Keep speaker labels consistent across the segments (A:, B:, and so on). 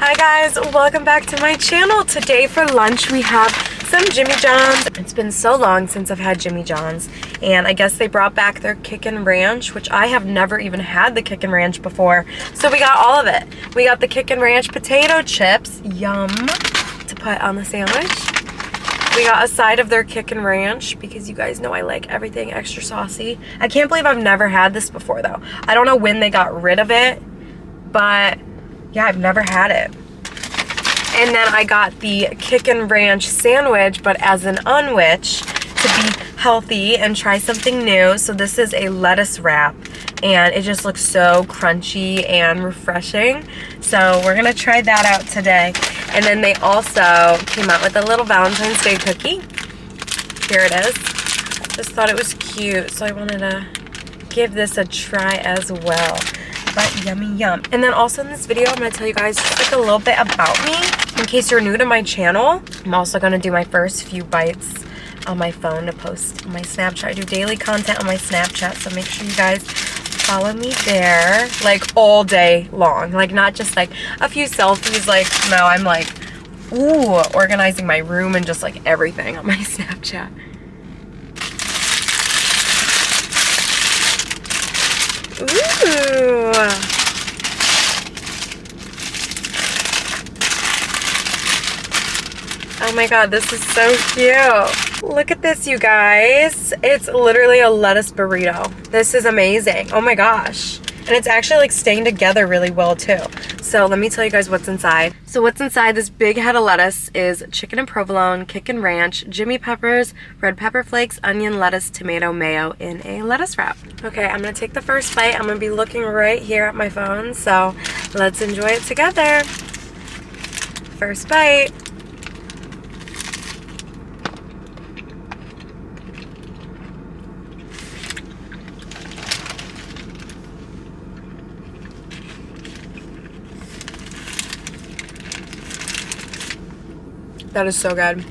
A: Hi guys, welcome back to my channel. Today for lunch we have some Jimmy John's. It's been so long since I've had Jimmy John's, and I guess they brought back their Kickin Ranch, which I have never even had the Kickin Ranch before. So we got all of it. We got the Kickin Ranch potato chips, yum, to put on the sandwich. We got a side of their Kickin Ranch because you guys know I like everything extra saucy. I can't believe I've never had this before though. I don't know when they got rid of it, but yeah, I've never had it. And then I got the Kickin Ranch sandwich, but as an Unwich, to be healthy and try something new. So this is a lettuce wrap, and it just looks so crunchy and refreshing. So we're gonna try that out today. And then they also came out with a little Valentine's Day cookie. Here it is. Just thought it was cute, so I wanted to give this a try as well. But yummy yum. And then also in this video, I'm going to tell you guys just like a little bit about me. In case you're new to my channel, I'm also going to do my first few bites on my phone to post on my Snapchat. I do daily content on my Snapchat, so make sure you guys follow me there, like all day long. Like not just like a few selfies, like no, I'm like, ooh, organizing my room and just like everything on my Snapchat. Ooh. Oh my god, this is so cute. Look at this, you guys. It's literally a lettuce burrito. This is amazing. Oh my gosh. And it's actually like staying together really well too. So let me tell you guys what's inside. So what's inside this big head of lettuce is chicken and provolone, Kickin Ranch, Jimmy peppers, red pepper flakes, onion, lettuce, tomato, mayo in a lettuce wrap. Okay, I'm gonna take the first bite. I'm gonna be looking right here at my phone. So let's enjoy it together. First bite. That is so good.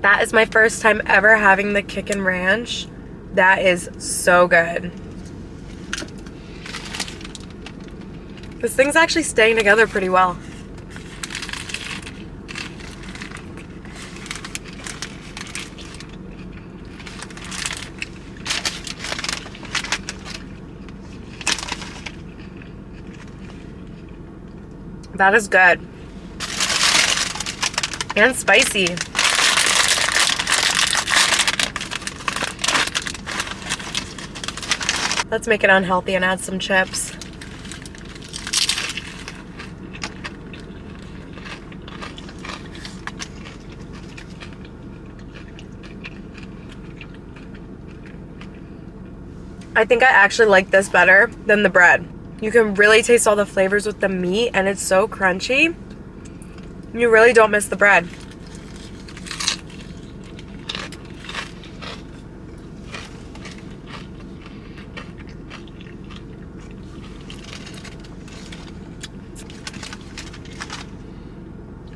A: That is my first time ever having the Kickin Ranch. That is so good. This thing's actually staying together pretty well. That is good. And spicy. Let's make it unhealthy and add some chips. I think I actually like this better than the bread. You can really taste all the flavors with the meat, and it's so crunchy. You really don't miss the bread.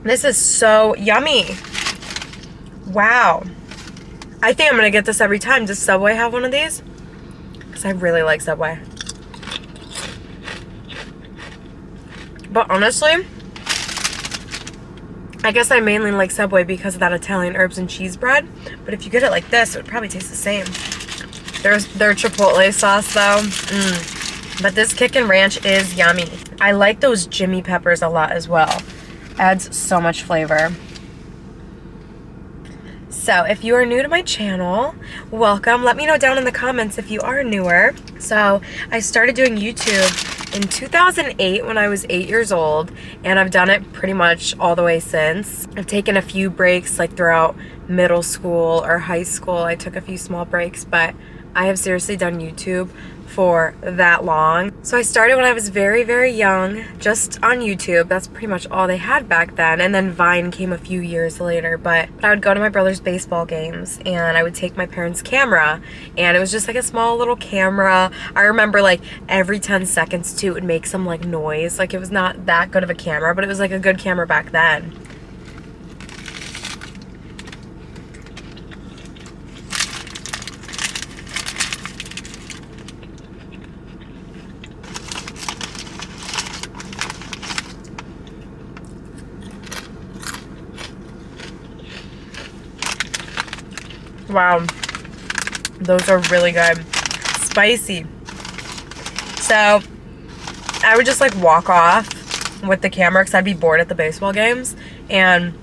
A: This is so yummy. Wow. I think I'm gonna get this every time. Does Subway have one of these? I really like Subway. But honestly, I guess I mainly like Subway because of that Italian herbs and cheese bread. But if you get it like this, it would probably taste the same. Their Chipotle sauce though. But this Kickin Ranch is yummy. I like those Jimmy peppers a lot as well. Adds so much flavor. So if you are new to my channel, welcome. Let me know down in the comments if you are newer. So I started doing YouTube in 2008 when I was 8 years old, and I've done it pretty much all the way since. I've taken a few breaks like throughout middle school or high school. I took a few small breaks, but I have seriously done YouTube for that long. So I started when I was very, very young, just on YouTube. That's pretty much all they had back then. And then Vine came a few years later. But I would go to my brother's baseball games and I would take my parents' camera, and it was just like a small little camera. I remember like every 10 seconds too, it would make some like noise. Like it was not that good of a camera, but it was like a good camera back then. Wow, those are really good. Spicy. So I would just like walk off with the camera because I'd be bored at the baseball games, and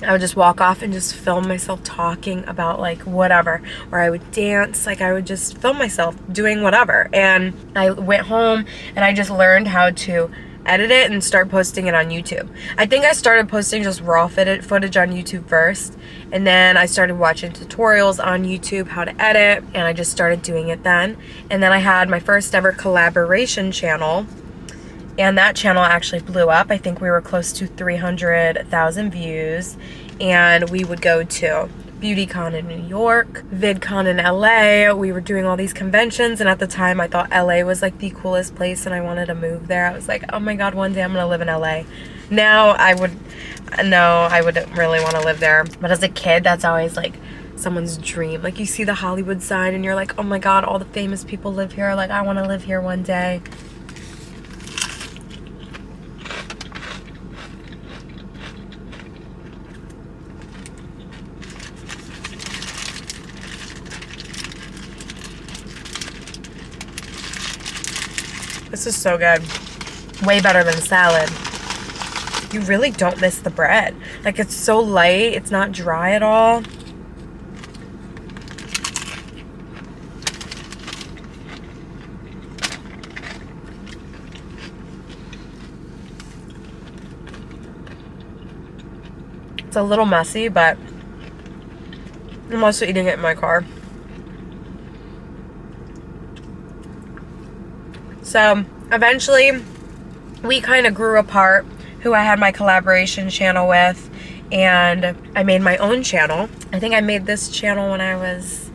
A: I would just walk off and just film myself talking about like whatever, or I would dance. Like I would just film myself doing whatever. And I went home and I just learned how to edit it and start posting it on YouTube. I think I started posting just raw footage on YouTube first, and then I started watching tutorials on YouTube how to edit, and I just started doing it then. And then I had my first ever collaboration channel, and that channel actually blew up. I think we were close to 300,000 views, and we would go to BeautyCon in New York, VidCon in LA. We were doing all these conventions, and at the time I thought LA was like the coolest place and I wanted to move there. I was like, oh my god, one day I'm gonna live in LA. Now I wouldn't really want to live there, but as a kid that's always like someone's dream. Like you see the Hollywood sign and you're like, oh my god, all the famous people live here. Like I want to live here one day. This is so good. Way better than salad. You really don't miss the bread. Like it's so light, it's not dry at all. It's a little messy, but I'm also eating it in my car. So eventually we kind of grew apart, who I had my collaboration channel with, and I made my own channel. I think I made this channel when I was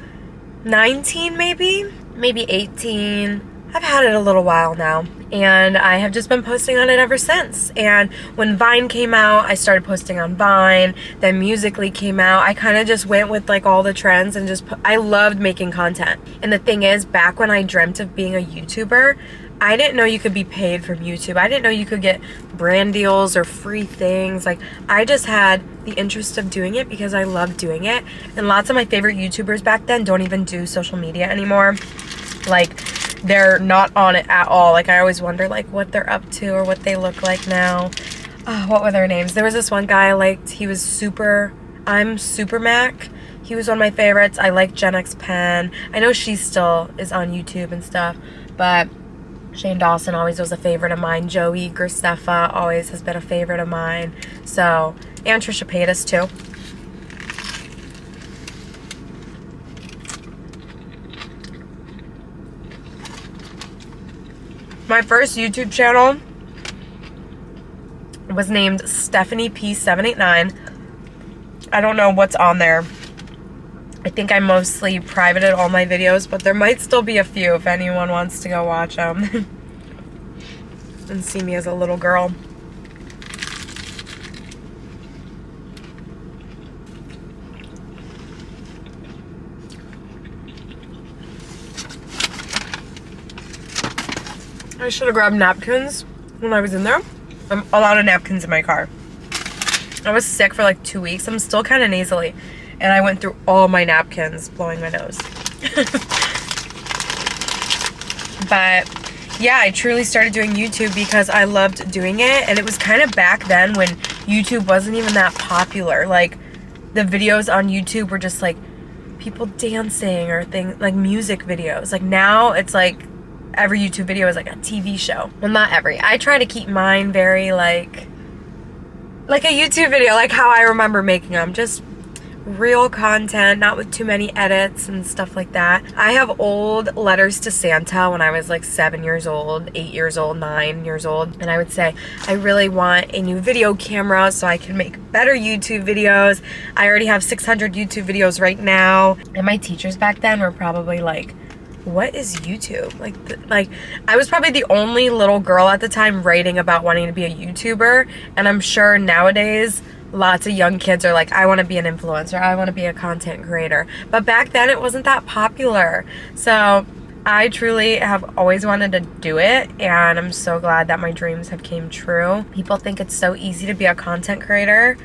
A: 19, maybe 18. I've had it a little while now, and I have just been posting on it ever since. And when Vine came out, I started posting on Vine. Then Musical.ly came out. I kind of just went with like all the trends and just I loved making content. And the thing is, back when I dreamt of being a YouTuber, I didn't know you could be paid from YouTube. I didn't know you could get brand deals or free things. Like I just had the interest of doing it because I loved doing it. And lots of my favorite YouTubers back then don't even do social media anymore. Like they're not on it at all. Like I always wonder like what they're up to or what they look like now. What were their names? There was this one guy I liked. He was I'm Super Mac. He was one of my favorites. I like Gen X Pen. I know she still is on YouTube and stuff, but Shane Dawson always was a favorite of mine. Joey Graceffa always has been a favorite of mine. So, and Trisha Paytas too. My first YouTube channel was named Stephanie P789. I don't know what's on there. I think I mostly privated all my videos, but there might still be a few if anyone wants to go watch them and see me as a little girl. I should have grabbed napkins when I was in there. A lot of napkins in my car. I was sick for like 2 weeks. I'm still kind of nasally. And I went through all my napkins blowing my nose. But yeah, I truly started doing YouTube because I loved doing it. And it was kind of back then when YouTube wasn't even that popular. Like the videos on YouTube were just like people dancing or things like music videos. Like now it's like every YouTube video is like a TV show. Well, not every. I try to keep mine very like a YouTube video, like how I remember making them. Just real content, not with too many edits and stuff like that. I have old letters to Santa when I was like 7 years old, 8 years old, 9 years old, and I would say I really want a new video camera so I can make better YouTube videos. I already have 600 YouTube videos right now, and my teachers back then were probably like, what is YouTube? Like I was probably the only little girl at the time writing about wanting to be a YouTuber, and I'm sure nowadays lots of young kids are like, I want to be an influencer, I want to be a content creator. But back then it wasn't that popular. So I truly have always wanted to do it, and I'm so glad that my dreams have came true. People think it's so easy to be a content creator,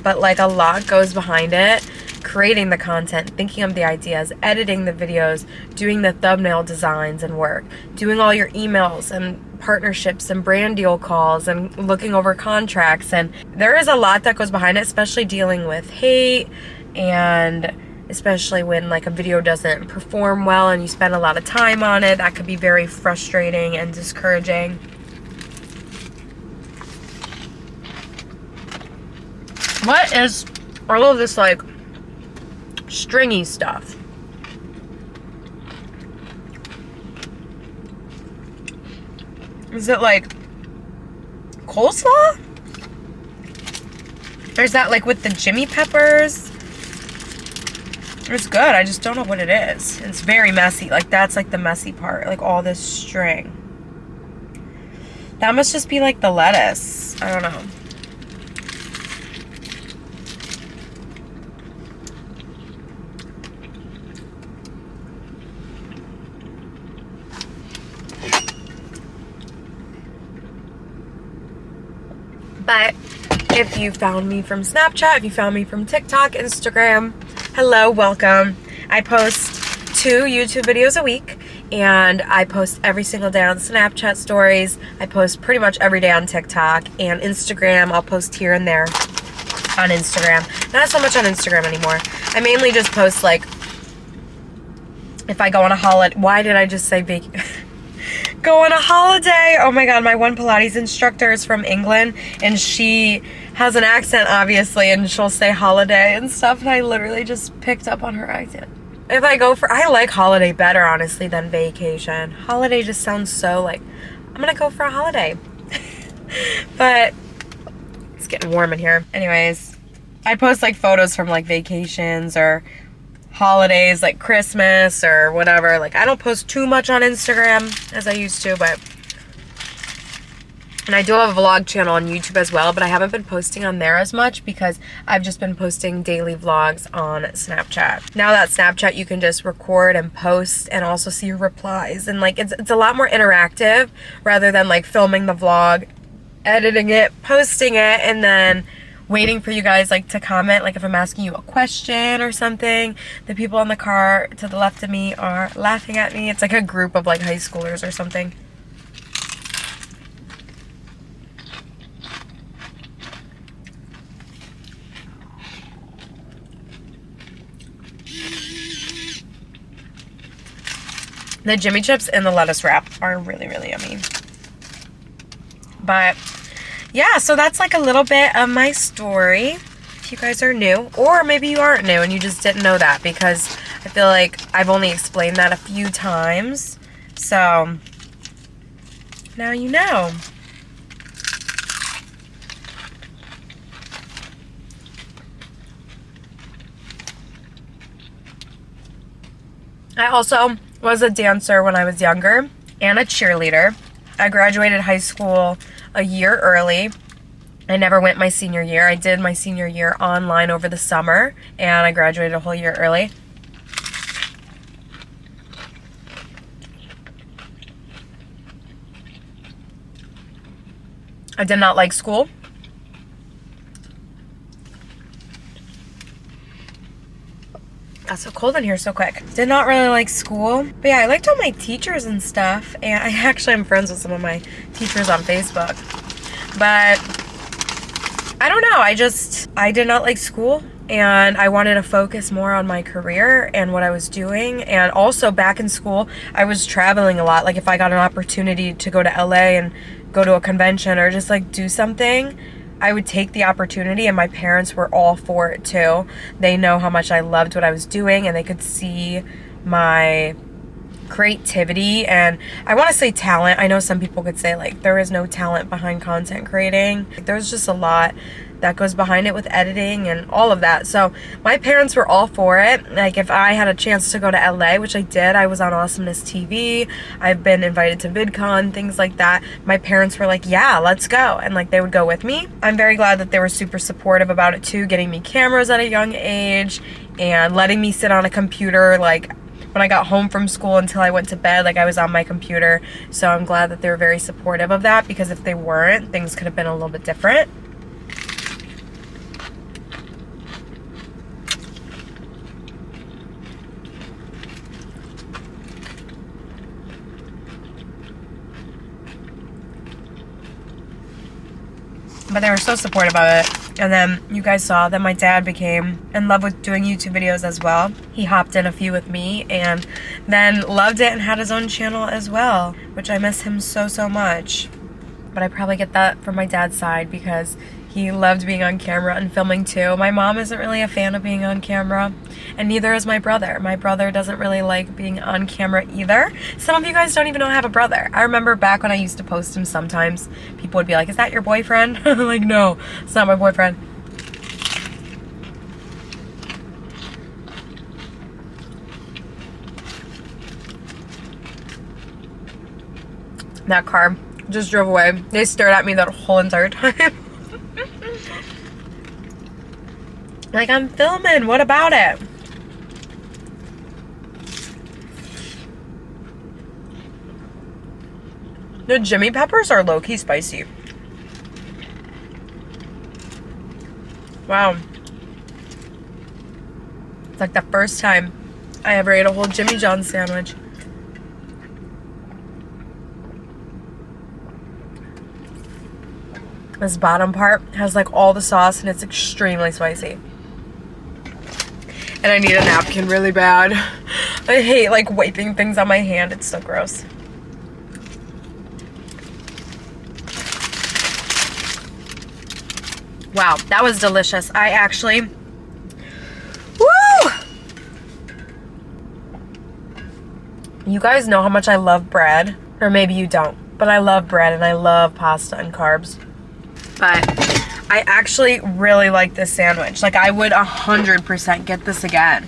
A: but like a lot goes behind it. Creating the content, thinking of the ideas, editing the videos, doing the thumbnail designs and work, doing all your emails and partnerships and brand deal calls and looking over contracts. And there is a lot that goes behind it, especially dealing with hate, and especially when like a video doesn't perform well and you spend a lot of time on it. That could be very frustrating and discouraging. What is all of this like stringy stuff? Is it like coleslaw? Or is that like with the Jimmy peppers? It's good, I just don't know what it is. It's very messy. Like that's like the messy part, like all this string. That must just be like the lettuce. I don't know. But if you found me from Snapchat, if you found me from TikTok, Instagram, hello, welcome. I post 2 YouTube videos a week, and I post every single day on Snapchat stories. I post pretty much every day on TikTok and Instagram. I'll post here and there on Instagram. Not so much on Instagram anymore. I mainly just post like if I go on a holiday. Why did I just say go on a holiday? Oh my god, my one Pilates instructor is from England, and she has an accent obviously, and she'll say holiday and stuff, and I literally just picked up on her accent. If I go for, I like holiday better honestly than vacation. Holiday just sounds so like, I'm gonna go for a holiday. But it's getting warm in here. Anyways, I post like photos from like vacations or holidays like Christmas or whatever. Like I don't post too much on Instagram as I used to, but and I do have a vlog channel on YouTube as well, but I haven't been posting on there as much because I've just been posting daily vlogs on Snapchat. Now that Snapchat you can just record and post and also see your replies, and like it's a lot more interactive rather than like filming the vlog, editing it, posting it, and then waiting for you guys like to comment. Like if I'm asking you a question or something, the people in the car to the left of me are laughing at me. It's like a group of like high schoolers or something. The Jimmy chips and the lettuce wrap are really, really yummy. But yeah, so that's like a little bit of my story. If you guys are new, or maybe you aren't new and you just didn't know that, because I feel like I've only explained that a few times. So now you know. I also was a dancer when I was younger and a cheerleader. I graduated high school a year early. I never went my senior year. I did my senior year online over the summer, and I graduated a whole year early. I did not like school. Got so cold in here so quick. Did not really like school. But yeah, I liked all my teachers and stuff. And I actually am friends with some of my teachers on Facebook. But I don't know. I did not like school. And I wanted to focus more on my career and what I was doing. And also back in school, I was traveling a lot. Like if I got an opportunity to go to LA and go to a convention or just like do something, I would take the opportunity, and my parents were all for it too. They know how much I loved what I was doing, and they could see my creativity, and I want to say talent. I know some people could say like there is no talent behind content creating. There's just a lot that goes behind it with editing and all of that. So my parents were all for it. Like if I had a chance to go to LA, which I did, I was on Awesomeness TV, I've been invited to VidCon, things like that. My parents were like, yeah, let's go. And like they would go with me. I'm very glad that they were super supportive about it too, getting me cameras at a young age and letting me sit on a computer like when I got home from school until I went to bed, like I was on my computer. So I'm glad that they were very supportive of that, because if they weren't, things could have been a little bit different. But they were so supportive of it. And then you guys saw that my dad became in love with doing YouTube videos as well. He hopped in a few with me and then loved it and had his own channel as well, which I miss him so, so much. But I probably get that from my dad's side because he loved being on camera and filming too. My mom isn't really a fan of being on camera, and neither is my brother. My brother doesn't really like being on camera either. Some of you guys don't even know I have a brother. I remember back when I used to post him sometimes, people would be like, is that your boyfriend? Like, no, it's not my boyfriend. That car just drove away. They stared at me that whole entire time. Like, I'm filming, what about it? The Jimmy peppers are low-key spicy. Wow. It's like the first time I ever ate a whole Jimmy John's sandwich. This bottom part has like all the sauce and it's extremely spicy. And I need a napkin really bad. I hate like wiping things on my hand. It's so gross. Wow, that was delicious. I actually, woo! You guys know how much I love bread, or maybe you don't, but I love bread and I love pasta and carbs. But I actually really like this sandwich. Like, I would 100% get this again.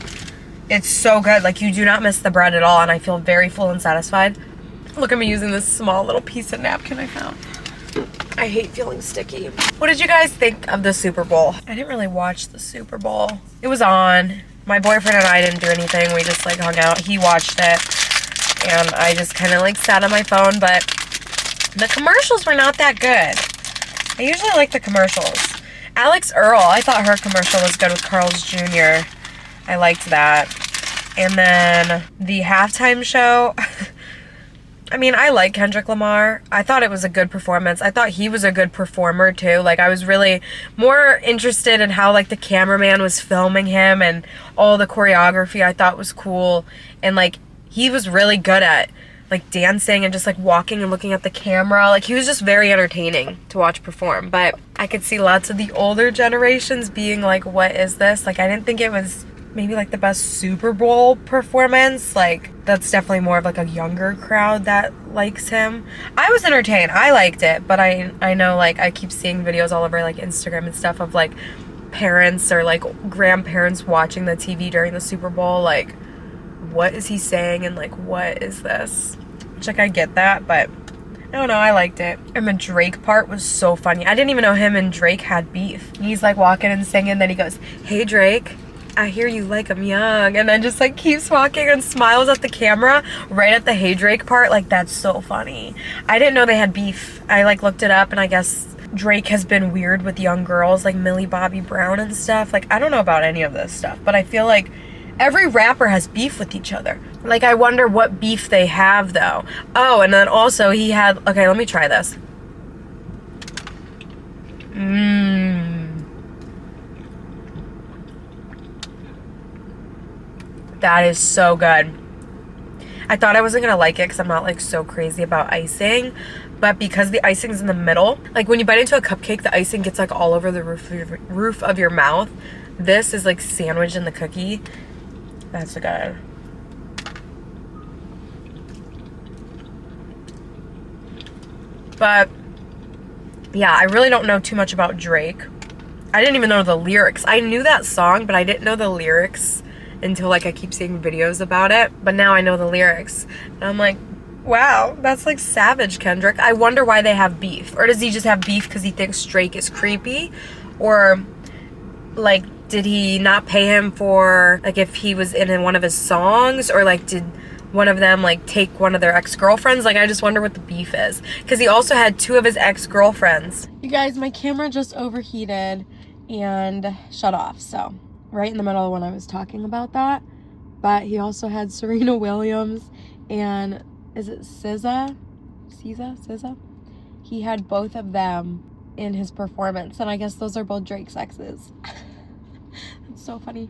A: It's so good. Like, you do not miss the bread at all, and I feel very full and satisfied. Look at me using this small little piece of napkin I found. I hate feeling sticky. What did you guys think of the Super Bowl? I didn't really watch the Super Bowl. It was on. My boyfriend and I didn't do anything. We just like hung out. He watched it, and I just kind of like sat on my phone, but the commercials were not that good. I usually like the commercials. Alex Earl, I thought her commercial was good with Carl's Jr. I liked that. And then the halftime show, I mean, I like Kendrick Lamar. I thought it was a good performance. I thought he was a good performer too. Like, I was really more interested in how like the cameraman was filming him and all the choreography I thought was cool. And like, he was really good at like dancing and just like walking and looking at the camera. Like, he was just very entertaining to watch perform. But I could see lots of the older generations being like, what is this? Like, I didn't think it was maybe like the best Super Bowl performance. Like, that's definitely more of like a younger crowd that likes him. I was entertained. I liked it, but I know like I keep seeing videos all over like Instagram and stuff of like parents or like grandparents watching the TV during the Super Bowl. Like, what is he saying? And like, what is this? Which like, I get that, but I don't know, I liked it. And the Drake part was so funny. I didn't even know him and Drake had beef. He's like walking and singing, then he goes, hey Drake, I hear you like him young, and then just like keeps walking and smiles at the camera right at the hey Drake part. Like, that's so funny. I didn't know they had beef. I like looked it up, and I guess Drake has been weird with young girls like Millie Bobby Brown and stuff. Like, I don't know about any of this stuff, but I feel like every rapper has beef with each other. Like, I wonder what beef they have though. Oh, and then also he had, okay, let me try this. That is so good. I thought I wasn't gonna like it because I'm not like so crazy about icing, but because the icing's in the middle, like when you bite into a cupcake, the icing gets like all over the roof of your mouth. This is like sandwiched in the cookie. That's good. But yeah, I really don't know too much about Drake. I didn't even know the lyrics. I knew that song, but I didn't know the lyrics until like I keep seeing videos about it. But now I know the lyrics. And I'm like, wow, that's like savage, Kendrick. I wonder why they have beef. Or does he just have beef because he thinks Drake is creepy? Or like, did he not pay him for like if he was in one of his songs? Or like did one of them like take one of their ex-girlfriends? Like I just wonder what the beef is. Because he also had 2 of his ex-girlfriends. You guys, my camera just overheated and shut off. So right in the middle when I was talking about that. But he also had Serena Williams and is it SZA? He had both of them in his performance, and I guess those are both Drake's exes. It's so funny.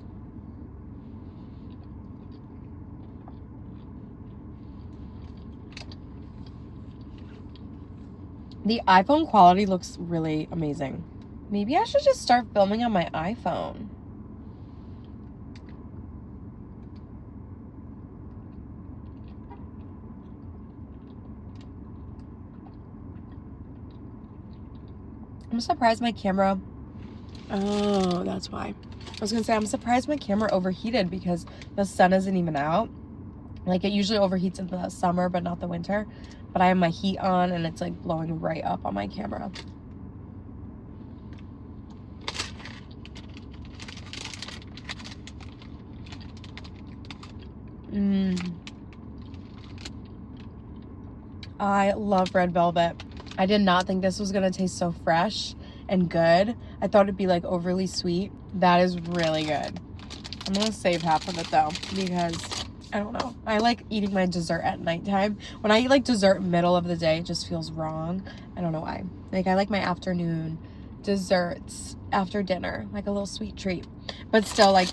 A: The iPhone quality looks really amazing. Maybe I should just start filming on my iPhone. I'm surprised my camera... Oh, that's why. I was gonna say, I'm surprised my camera overheated because the sun isn't even out. Like, it usually overheats in the summer, but not the winter. But I have my heat on, and it's, like, blowing right up on my camera. I love red velvet. I did not think this was gonna taste so fresh and good. I thought it'd be like overly sweet. That is really good. I'm gonna save half of it though because I don't know. I like eating my dessert at nighttime. When I eat like dessert middle of the day, it just feels wrong. I don't know why. Like I like my afternoon desserts after dinner, like a little sweet treat. But still, like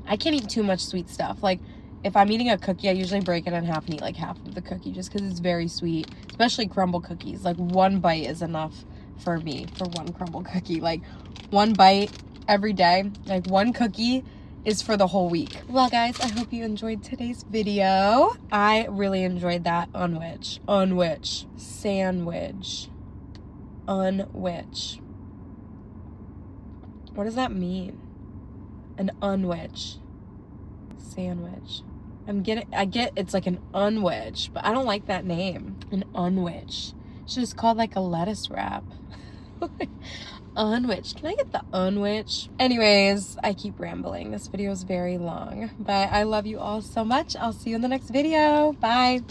A: I can't eat too much sweet stuff. Like if I'm eating a cookie, I usually break it in half and eat like half of the cookie just because it's very sweet, especially crumble cookies. Like 1 bite is enough for me for 1 crumble cookie. Like 1 bite every day, like 1 cookie is for the whole week. Well, guys, I hope you enjoyed today's video. I really enjoyed that Unwich sandwich. Unwich. What does that mean? An Unwich sandwich. I get it's like an unwich, but I don't like that name. An unwich. It's just called like a lettuce wrap. Unwich. Can I get the unwich? Anyways, I keep rambling. This video is very long, but I love you all so much. I'll see you in the next video. Bye.